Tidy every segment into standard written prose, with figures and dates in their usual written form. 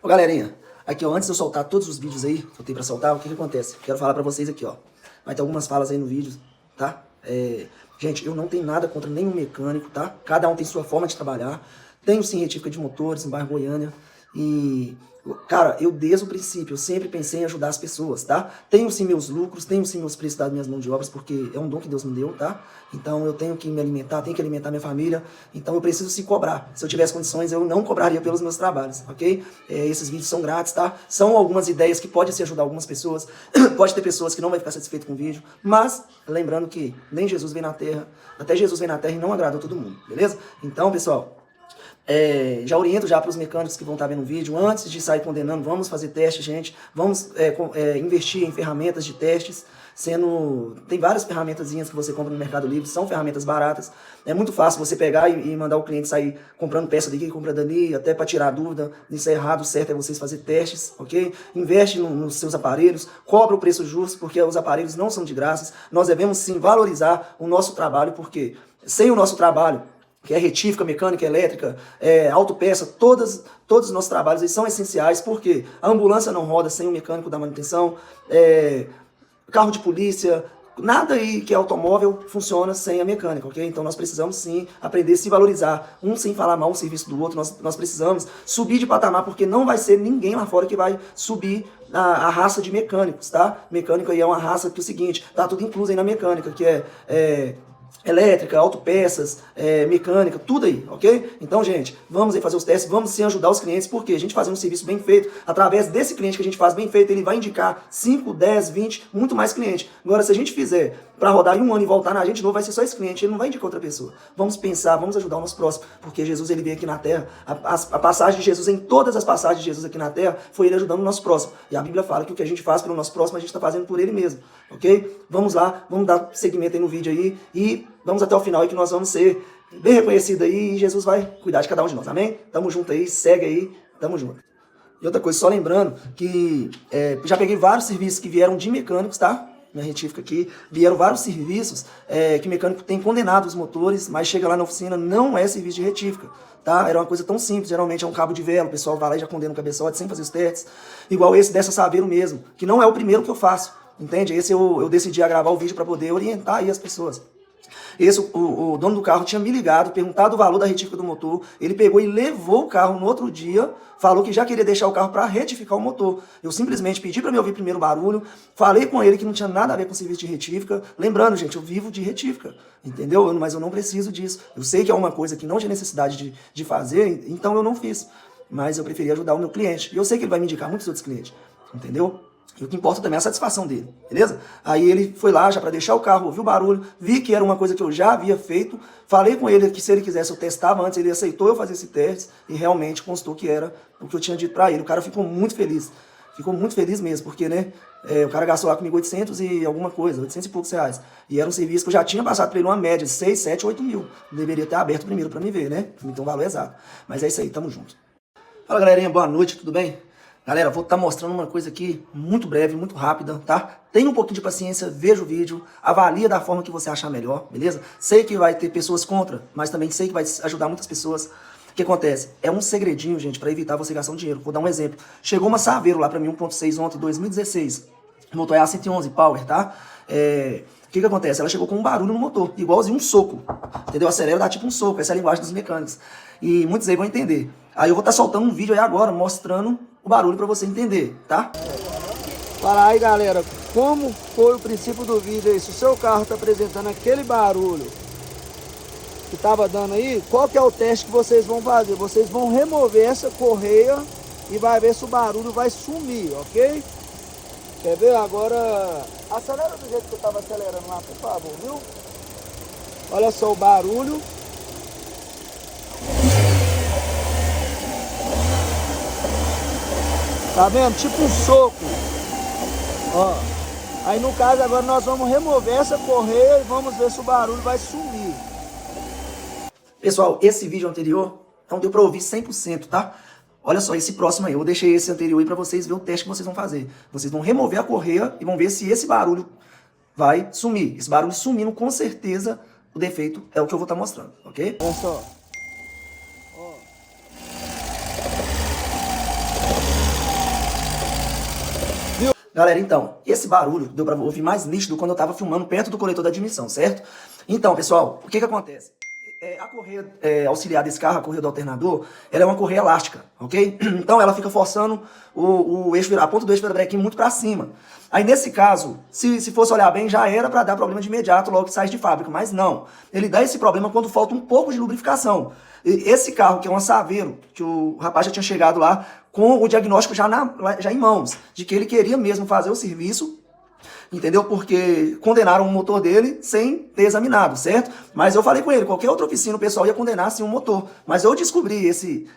Ô galerinha, aqui ó, antes de eu soltar todos os vídeos aí que eu tenho pra soltar, o que acontece? Quero falar pra vocês aqui ó, vai ter algumas falas aí no vídeo, tá? Gente, eu não tenho nada contra nenhum mecânico, tá? Cada um tem sua forma de trabalhar. Tenho sim retífica de motores no bairro Goiânia e... Cara, eu desde o princípio, eu sempre pensei em ajudar as pessoas, tá? Tenho sim meus lucros, tenho sim meus preços das minhas mãos de obras, porque é um dom que Deus me deu, tá? Então eu tenho que me alimentar, tenho que alimentar minha família, então eu preciso se cobrar. Se eu tivesse condições, eu não cobraria pelos meus trabalhos, ok? Esses vídeos são grátis, tá? São algumas ideias que podem se ajudar algumas pessoas, pode ter pessoas que não vão ficar satisfeitas com o vídeo, mas lembrando que nem Jesus veio na Terra, até Jesus veio na Terra e não agradou todo mundo, beleza? Então, pessoal... já oriento já para os mecânicos que vão estar vendo o vídeo, antes de sair condenando, vamos fazer teste, gente, vamos investir em ferramentas de testes, tem várias ferramentazinhas que você compra no Mercado Livre, são ferramentas baratas, é muito fácil você pegar e mandar o cliente sair comprando peça daqui, compra dali, até para tirar dúvida, isso é errado, o certo é vocês fazer testes, ok? Investe nos seus aparelhos, cobra o preço justo, porque os aparelhos não são de graça, nós devemos sim valorizar o nosso trabalho, porque sem o nosso trabalho, que é retífica, mecânica, elétrica, autopeça, todos os nossos trabalhos eles são essenciais, porque a ambulância não roda sem o mecânico da manutenção, carro de polícia, nada aí que é automóvel funciona sem a mecânica, ok? Então nós precisamos sim aprender a se valorizar, um sem falar mal o serviço do outro, nós precisamos subir de patamar, porque não vai ser ninguém lá fora que vai subir a raça de mecânicos, tá? Mecânico aí é uma raça que é o seguinte, tá tudo incluso aí na mecânica, que elétrica, autopeças, mecânica, tudo aí, ok? Então, gente, vamos aí fazer os testes, vamos sim ajudar os clientes, porque a gente fazendo um serviço bem feito, através desse cliente que a gente faz bem feito, ele vai indicar 5, 10, 20, muito mais clientes. Agora, se a gente fizer para rodar em um ano e voltar na gente de novo, vai ser só esse cliente, ele não vai indicar outra pessoa. Vamos pensar, vamos ajudar o nosso próximo, porque Jesus, ele veio aqui na Terra, a passagem de Jesus, em todas as passagens de Jesus aqui na Terra, foi ele ajudando o nosso próximo. E a Bíblia fala que o que a gente faz pelo nosso próximo, a gente está fazendo por ele mesmo, ok? Vamos lá, vamos dar seguimento aí no vídeo aí, e vamos até o final aí que nós vamos ser bem reconhecidos aí e Jesus vai cuidar de cada um de nós, amém? Tamo junto aí, segue aí, tamo junto. E outra coisa, só lembrando que já peguei vários serviços que vieram de mecânicos, tá? Minha retífica aqui, vieram vários serviços que mecânico tem condenado os motores, mas chega lá na oficina, não é serviço de retífica, tá? Era uma coisa tão simples, geralmente é um cabo de vela, o pessoal vai lá e já condena o cabeçote sem fazer os testes, igual esse dessa Saveiro mesmo, que não é o primeiro que eu faço, entende? Esse eu decidi a gravar o vídeo para poder orientar aí as pessoas. O dono do carro tinha me ligado, perguntado o valor da retífica do motor, ele pegou e levou o carro no outro dia, falou que já queria deixar o carro para retificar o motor. Eu simplesmente pedi para me ouvir primeiro o barulho, falei com ele que não tinha nada a ver com serviço de retífica, lembrando, gente, eu vivo de retífica, entendeu? Mas eu não preciso disso. Eu sei que é uma coisa que não tinha necessidade de fazer, então eu não fiz. Mas eu preferi ajudar o meu cliente. E eu sei que ele vai me indicar muitos outros clientes, entendeu? E o que importa também é a satisfação dele, beleza? Aí ele foi lá já para deixar o carro, ouviu o barulho, vi que era uma coisa que eu já havia feito, falei com ele que se ele quisesse eu testava antes, ele aceitou eu fazer esse teste e realmente constou que era o que eu tinha dito para ele. O cara ficou muito feliz mesmo, porque, né, o cara gastou lá comigo 800 e alguma coisa, 800 e poucos reais. E era um serviço que eu já tinha passado para ele uma média de 6, 7, 8 mil. Deveria ter aberto primeiro para me ver, né? Então o valor é exato. Mas é isso aí, tamo junto. Fala galerinha, boa noite, tudo bem? Galera, vou estar mostrando uma coisa aqui muito breve, muito rápida, tá? Tenha um pouquinho de paciência, veja o vídeo, avalia da forma que você achar melhor, beleza? Sei que vai ter pessoas contra, mas também sei que vai ajudar muitas pessoas. O que acontece? É um segredinho, gente, para evitar você gastar um dinheiro. Vou dar um exemplo. Chegou uma Saveiro lá para mim, 1.6 ontem, 2016. Motor é A111 Power, tá? O que acontece? Ela chegou com um barulho no motor, igualzinho um soco, entendeu? Acelera, dá tipo um soco, essa é a linguagem dos mecânicos. E muitos aí vão entender. Aí eu vou estar soltando um vídeo aí agora, mostrando o barulho para você entender, tá? Fala aí, galera, como foi o princípio do vídeo aí? Se o seu carro está apresentando aquele barulho que estava dando aí, qual que é o teste que vocês vão fazer? Vocês vão remover essa correia e vai ver se o barulho vai sumir, ok? Quer ver? Agora, acelera do jeito que eu estava acelerando lá, por favor, viu? Olha só o barulho. Tá vendo? Tipo um soco. Ó. Aí no caso agora nós vamos remover essa correia e vamos ver se o barulho vai sumir. Pessoal, esse vídeo anterior não deu pra ouvir 100%, tá? Olha só, esse próximo aí, eu deixei esse anterior aí pra vocês verem o teste que vocês vão fazer. Vocês vão remover a correia e vão ver se esse barulho vai sumir. Esse barulho sumindo, com certeza, o defeito é o que eu vou estar mostrando, ok? Olha só. Ó. Galera, então, esse barulho deu pra ouvir mais nítido quando eu tava filmando perto do coletor da admissão, certo? Então, pessoal, o que acontece? A correia auxiliar desse carro, a correia do alternador, ela é uma correia elástica, ok? Então ela fica forçando o eixo, a ponta do eixo virabrequim muito para cima. Aí nesse caso, se fosse olhar bem, já era para dar problema de imediato logo que sai de fábrica, mas não. Ele dá esse problema quando falta um pouco de lubrificação. E esse carro, que é um Saveiro, que o rapaz já tinha chegado lá com o diagnóstico já em mãos, de que ele queria mesmo fazer o serviço, entendeu? Porque condenaram o motor dele sem ter examinado, certo? Mas eu falei com ele, qualquer outra oficina o pessoal ia condenar assim um motor. Mas eu descobri esse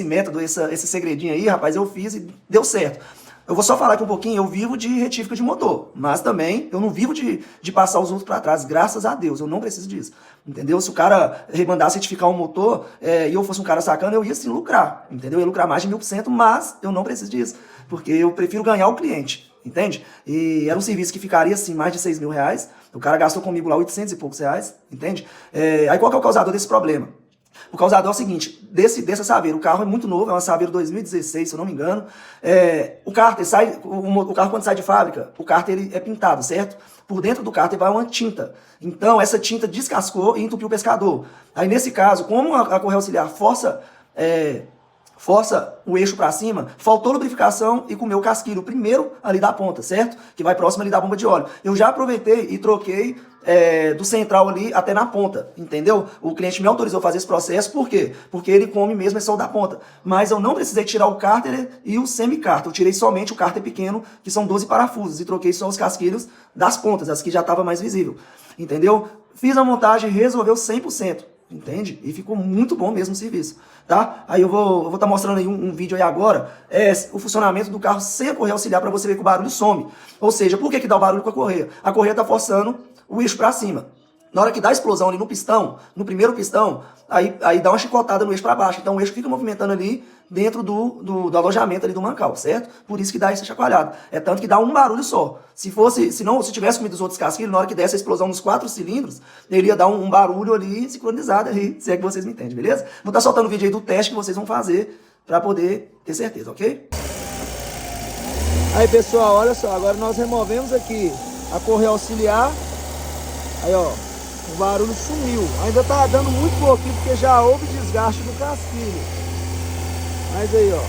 método, esse segredinho aí, rapaz, eu fiz e deu certo. Eu vou só falar aqui um pouquinho, eu vivo de retífica de motor, mas também eu não vivo de passar os outros para trás, graças a Deus, eu não preciso disso, entendeu? Se o cara mandasse certificar um motor e eu fosse um cara sacana, eu ia sim lucrar, entendeu? Eu ia lucrar mais de 1000%, mas eu não preciso disso, porque eu prefiro ganhar o cliente, entende? E era um serviço que ficaria assim, mais de 6 mil reais, o cara gastou comigo lá 800 e poucos reais, entende? Aí qual que é o causador desse problema? O causador é o seguinte, dessa Saveiro, o carro é muito novo, é uma Saveiro 2016, se eu não me engano. O cárter o carro quando sai de fábrica, o cárter ele é pintado, certo? Por dentro do cárter vai uma tinta. Então essa tinta descascou e entupiu o pescador. Aí nesse caso, como a correia auxiliar força o eixo para cima, faltou lubrificação e comeu o casquilho primeiro ali da ponta, certo? Que vai próximo ali da bomba de óleo. Eu já aproveitei e troquei do central ali até na ponta, entendeu? O cliente me autorizou a fazer esse processo, por quê? Porque ele come mesmo só o da ponta. Mas eu não precisei tirar o cárter e o semi-cárter, eu tirei somente o cárter pequeno, que são 12 parafusos, e troquei só os casquilhos das pontas, as que já estava mais visível, entendeu? Fiz a montagem, resolveu 100%. Entende? E ficou muito bom mesmo o serviço, tá? Aí eu vou estar mostrando aí um vídeo aí agora, o funcionamento do carro sem a correia auxiliar para você ver que o barulho some. Ou seja, por que dá o barulho com a correia? A correia está forçando o eixo para cima. Na hora que dá a explosão ali no pistão, no primeiro pistão, aí dá uma chicotada no eixo para baixo. Então o eixo fica movimentando ali dentro do alojamento ali do mancal, certo? Por isso que dá essa chacoalhada. É tanto que dá um barulho só. Se tivesse comido os outros casquilhos, na hora que desse a explosão nos 4 cilindros, ele ia dar um barulho ali sincronizado aí, se é que vocês me entendem, beleza? Vou estar soltando o vídeo aí do teste que vocês vão fazer para poder ter certeza, ok? Aí pessoal, olha só, agora nós removemos aqui a correia auxiliar. Aí ó, o barulho sumiu. Ainda tá dando muito pouquinho porque já houve desgaste do casquilho. Mas aí ó,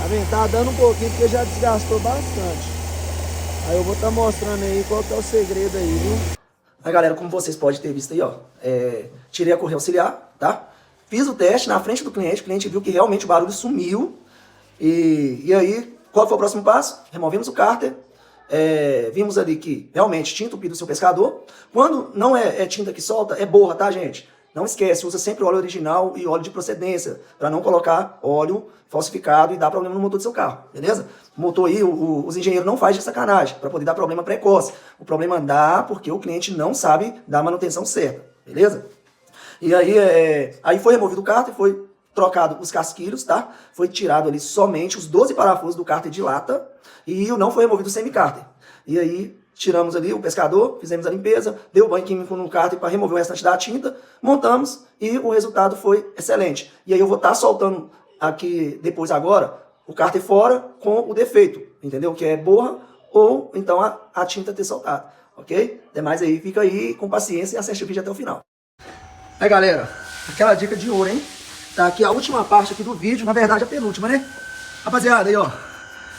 tá vendo? Tá dando um pouquinho porque já desgastou bastante. Aí eu vou estar mostrando aí qual que é o segredo aí, viu? Aí galera, como vocês podem ter visto aí, ó, tirei a correia auxiliar, tá? Fiz o teste na frente do cliente, o cliente viu que realmente o barulho sumiu. E aí, qual foi o próximo passo? Removemos o cárter. Vimos ali que realmente tinha entupido o seu pescador. Quando não é tinta que solta, é borra, tá, gente? Não esquece, usa sempre óleo original e óleo de procedência, para não colocar óleo falsificado e dar problema no motor do seu carro, beleza? O motor aí, os engenheiros não fazem de sacanagem, para poder dar problema precoce. O problema dá porque o cliente não sabe dar a manutenção certa, beleza? E aí foi removido o cárter, foi trocado os casquilhos, tá? Foi tirado ali somente os 12 parafusos do cárter de lata e não foi removido o semi-cárter. E aí tiramos ali o pescador, fizemos a limpeza, deu banho químico no cárter para remover o restante da tinta, montamos e o resultado foi excelente. E aí eu vou estar soltando aqui depois agora o cárter fora com o defeito, entendeu? Que é borra ou então a tinta ter soltado, ok? Demais aí, fica aí com paciência e assiste o vídeo até o final. Aí galera, aquela dica de ouro, hein? Tá aqui a última parte aqui do vídeo, na verdade a penúltima, né? Rapaziada, aí ó,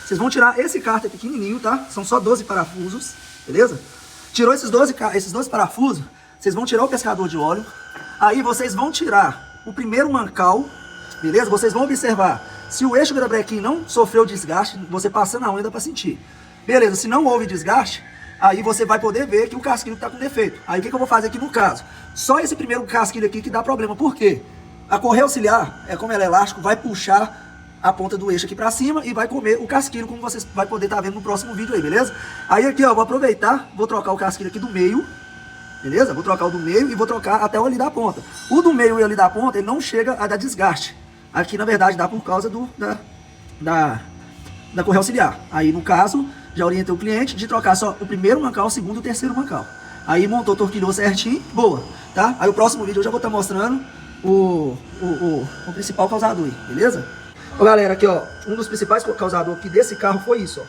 vocês vão tirar esse cárter pequenininho, tá? São só 12 parafusos, beleza? Tirou esses 12 parafusos, vocês vão tirar o pescador de óleo. Aí vocês vão tirar o primeiro mancal, beleza? Vocês vão observar se o eixo virabrequim não sofreu desgaste, você passando a unha dá pra sentir. Beleza, se não houve desgaste, aí você vai poder ver que o casquilho tá com defeito. Aí o que eu vou fazer aqui no caso? Só esse primeiro casquilho aqui que dá problema. Por quê? A correia auxiliar, como ela é elástico, vai puxar a ponta do eixo aqui pra cima e vai comer o casquilho, como vocês vai poder estar vendo no próximo vídeo aí, beleza? Aí aqui, ó, vou aproveitar, vou trocar o casquilho aqui do meio, beleza? Vou trocar o do meio e vou trocar até o ali da ponta. O do meio e ali da ponta, ele não chega a dar desgaste. Aqui, na verdade, dá por causa da correia auxiliar. Aí, no caso, já orientei o cliente de trocar só o primeiro mancal, o segundo e o terceiro mancal. Aí montou, torquilhou certinho, boa, tá? Aí o próximo vídeo eu já vou estar mostrando o principal causador aí, beleza? Ô, galera, aqui, ó, um dos principais causadores aqui desse carro foi isso, ó.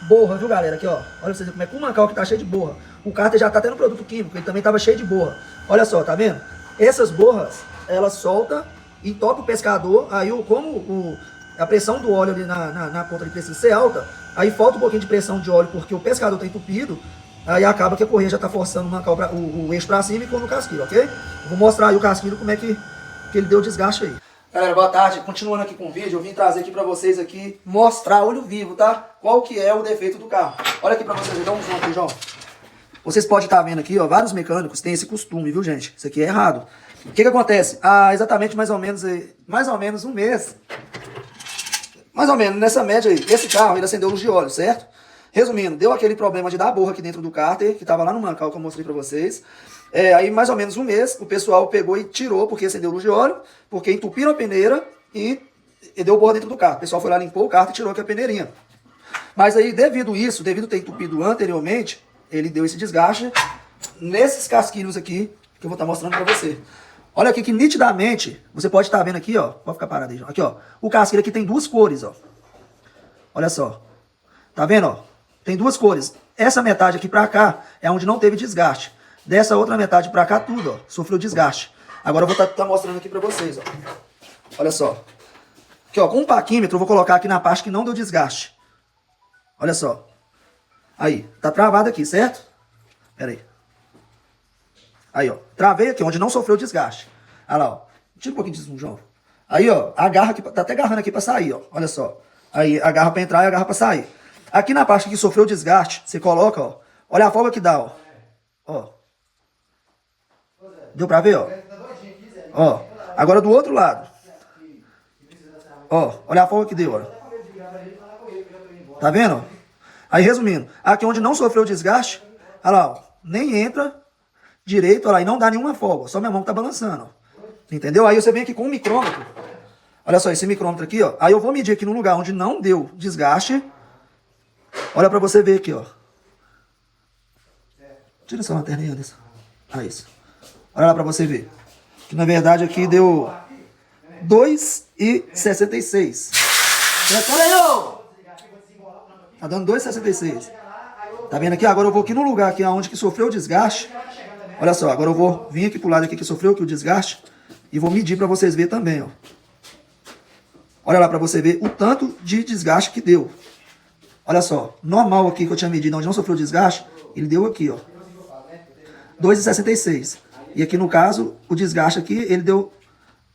Borra, viu, galera? Aqui, ó. Olha pra vocês verem como é que o Mancal que tá cheio de borra. O cárter já tá tendo produto químico, ele também tava cheio de borra. Olha só, tá vendo? Essas borras, elas soltam e toca o pescador. Aí, a pressão do óleo ali na ponta ali precisa ser alta, aí falta um pouquinho de pressão de óleo porque o pescador tá entupido. Aí acaba que a correia já tá forçando o Mancal o eixo pra cima e quando o casquilho, ok? Vou mostrar aí o casquilho como é que ele deu desgaste aí. Galera, boa tarde. Continuando aqui com o vídeo, eu vim trazer aqui pra vocês aqui, mostrar olho vivo, tá? Qual que é o defeito do carro. Olha aqui pra vocês, dá um zoom aqui, João. Vocês podem estar vendo aqui, ó, vários mecânicos têm esse costume, viu, gente? Isso aqui é errado. O que acontece? Exatamente mais ou menos um mês, mais ou menos nessa média aí, esse carro, ele acendeu luz de óleo, certo? Resumindo, deu aquele problema de dar borra aqui dentro do cárter, que tava lá no Mancal que eu mostrei pra vocês. Aí mais ou menos um mês, o pessoal pegou e tirou, porque acendeu luz de óleo, porque entupiram a peneira e deu borra dentro do carro. O pessoal foi lá, limpou o carro e tirou aqui a peneirinha. Mas aí, devido ter entupido anteriormente, ele deu esse desgaste nesses casquilhos aqui, que eu vou estar mostrando pra você. Olha aqui que nitidamente, você pode estar vendo aqui, ó, pode ficar parado aí, João. Aqui, ó, o casquilho aqui tem duas cores, ó. Olha só. Tá vendo, ó? Tem duas cores. Essa metade aqui pra cá é onde não teve desgaste. Dessa outra metade pra cá, tudo, ó, sofreu desgaste. Agora eu vou estar mostrando aqui pra vocês, ó. Olha só. Aqui, ó, com um paquímetro eu vou colocar aqui na parte que não deu desgaste. Olha só. Aí, tá travado aqui, certo? Pera aí. Aí, ó, travei aqui, onde não sofreu desgaste. Olha lá, ó. Tira um pouquinho de zoom, João. Aí, ó, agarra aqui, tá até agarrando aqui pra sair, ó. Olha só. Aí, agarra pra entrar e agarra pra sair. Aqui na parte que sofreu desgaste, você coloca, ó. Olha a folga que dá, ó. Ó. Deu pra ver, ó? Ó. Agora do outro lado. Ó. Olha a folga que deu, ó. Tá vendo? Aí, resumindo. Aqui onde não sofreu desgaste, olha lá, ó. Nem entra direito, olha lá. E não dá nenhuma folga. Só minha mão que tá balançando, ó. Entendeu? Aí você vem aqui com o micrômetro. Olha só, esse micrômetro aqui, ó. Aí eu vou medir aqui no lugar onde não deu desgaste. Olha pra você ver aqui, ó. Tira essa lanterna aí, Anderson. Ah, isso. Olha lá pra você ver. Que na verdade aqui deu 2,66. Olha aí, ó. Tá dando 2,66. Tá vendo aqui? Agora eu vou aqui no lugar aqui onde que sofreu o desgaste. Olha só, agora eu vou vir aqui pro lado aqui que sofreu aqui o desgaste. E vou medir pra vocês verem também, ó. Olha lá pra você ver o tanto de desgaste que deu. Olha só, normal aqui que eu tinha medido, onde não sofreu desgaste, ele deu aqui, ó. 2,66. E aqui no caso, o desgaste aqui,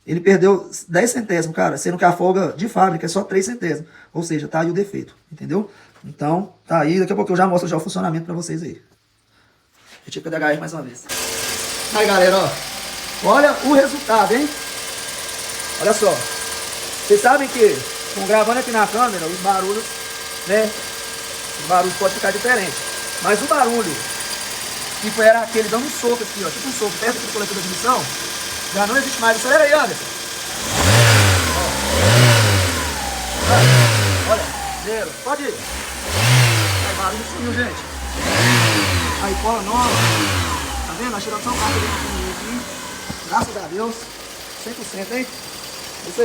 ele perdeu 10 centésimos, cara. Sendo que a folga de fábrica é só 3 centésimos. Ou seja, tá aí o defeito, entendeu? Então, tá aí. Daqui a pouco eu já mostro já o funcionamento pra vocês aí. Deixa eu tirar o DHR mais uma vez. Aí, galera, ó. Olha o resultado, hein? Olha só. Vocês sabem que, gravando aqui na câmera, os barulhos, né? Os barulhos podem ficar diferentes. Mas o barulho que era aquele dando um soco aqui, ó. Tipo um soco perto do coletor de admissão. Já não existe mais. Acelera aí, Anderson. Olha, zero. Pode ir. Aí, barulho sumiu, gente. Aí, cola nova. Tá vendo? A tiração rápida aqui. Graças a Deus. 100%, hein? Isso aí.